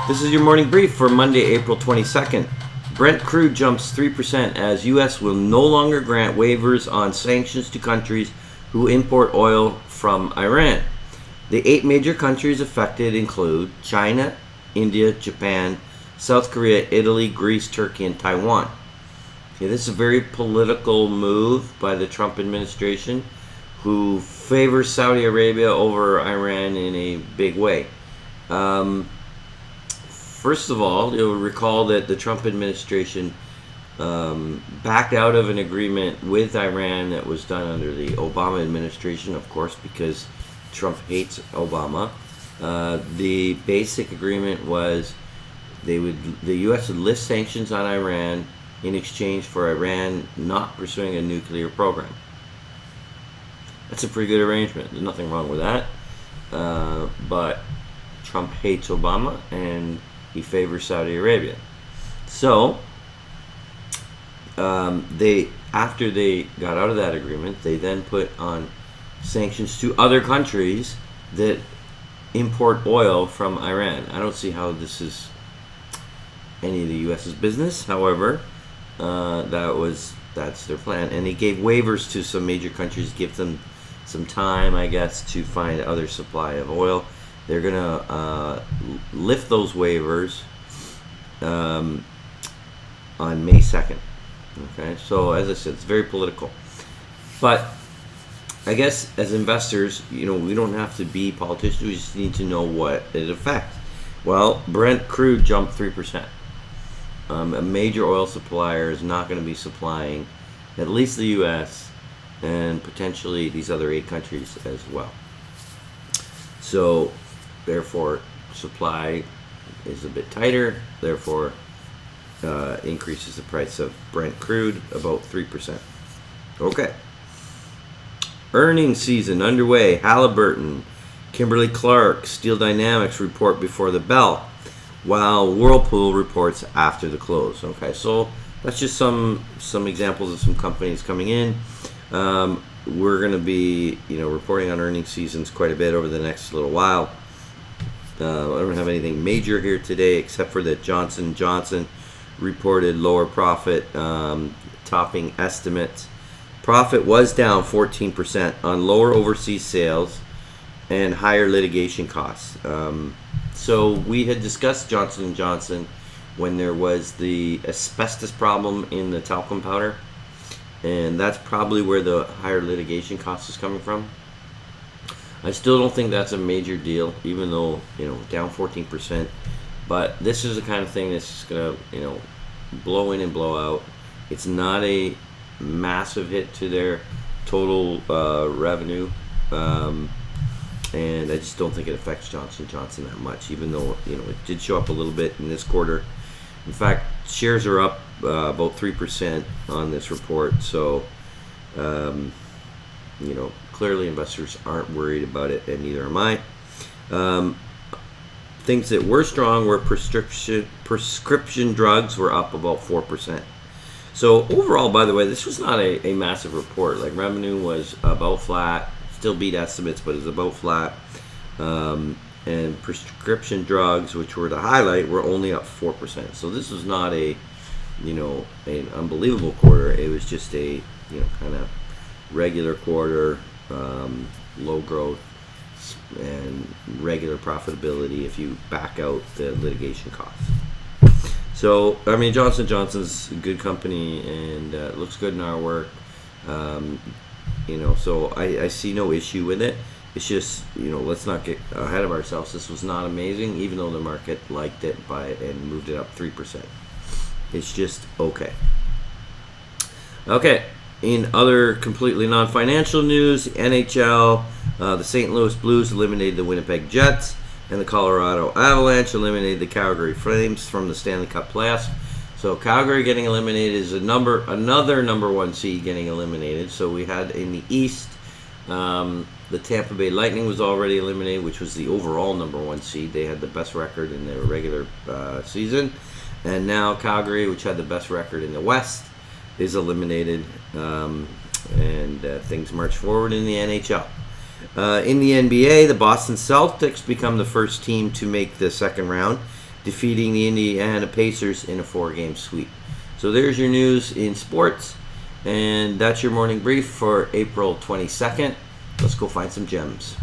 This is your morning brief for Monday, April 22nd. Brent Crude jumps 3% as U.S. will no longer grant waivers on sanctions to countries who import oil from Iran. The 8 major countries affected include China, India, Japan, South Korea, Italy, Greece, Turkey, and Taiwan. Okay, this is a very political move by the Trump administration, who favors Saudi Arabia over Iran in a big way. First of all, you'll recall that the Trump administration backed out of an agreement with Iran that was done under the Obama administration, of course, because Trump hates Obama. The basic agreement was the U.S. would lift sanctions on Iran in exchange for Iran not pursuing a nuclear program. That's a pretty good arrangement. There's nothing wrong with that. But Trump hates Obama and he favors Saudi Arabia. So, after they got out of that agreement, they then put on sanctions to other countries that import oil from Iran. I don't see how this is any of the U.S.'s business. However, that's their plan. And they gave waivers to some major countries, give them some time, I guess, to find other supply of oil. They're going to lift those waivers on May 2nd. Okay, so as I said, it's very political. But I guess as investors, we don't have to be politicians. We just need to know what it affects. Well, Brent Crude jumped 3%. A major oil supplier is not going to be supplying at least the U.S. and potentially these other 8 countries as well. So, therefore, supply is a bit tighter, therefore increases the price of Brent Crude about 3%. Okay. Earnings season underway. Halliburton, Kimberly, Steel Dynamics report before the bell, while Whirlpool reports after the close. Okay, so that's just some examples of some companies coming in. We're going to be, reporting on earnings seasons quite a bit over the next little while. I don't have anything major here today except for that Johnson & Johnson reported lower profit, topping estimates. Profit was down 14% on lower overseas sales and higher litigation costs. So we had discussed Johnson & Johnson when there was the asbestos problem in the talcum powder. And that's probably where the higher litigation cost is coming from. I still don't think that's a major deal, even though, down 14%. But this is the kind of thing that's just going to, blow in and blow out. It's not a massive hit to their total revenue. And I just don't think it affects Johnson & Johnson that much, even though, it did show up a little bit in this quarter. In fact, shares are up about 3% on this report. So, clearly investors aren't worried about it, and neither am I. Things that were strong were prescription drugs were up about 4%. So overall, by the way, this was not a massive report. Like, revenue was about flat, still beat estimates, but it's about flat. And prescription drugs, which were the highlight, were only up 4%. So this was not an unbelievable quarter. It was just a kind of regular quarter, low growth and regular profitability if you back out the litigation costs. So Johnson & Johnson's a good company and looks good in our work. So I see no issue with it. It's just, let's not get ahead of ourselves. This was not amazing, even though the market liked it and moved it up 3%. It's just okay. Okay, in other completely non-financial news, NHL, the St. Louis Blues eliminated the Winnipeg Jets, and the Colorado Avalanche eliminated the Calgary Flames from the Stanley Cup playoffs. So Calgary getting eliminated is another number 1 seed getting eliminated. So we had in the East, the Tampa Bay Lightning was already eliminated, which was the overall number 1 seed. They had the best record in their regular season. And now Calgary, which had the best record in the West, is eliminated. And things march forward in the NHL. In the NBA, the Boston Celtics become the first team to make the second round. defeating the Indiana Pacers in a 4-game sweep. So there's your news in sports, and that's your morning brief for April 22nd. Let's go find some gems.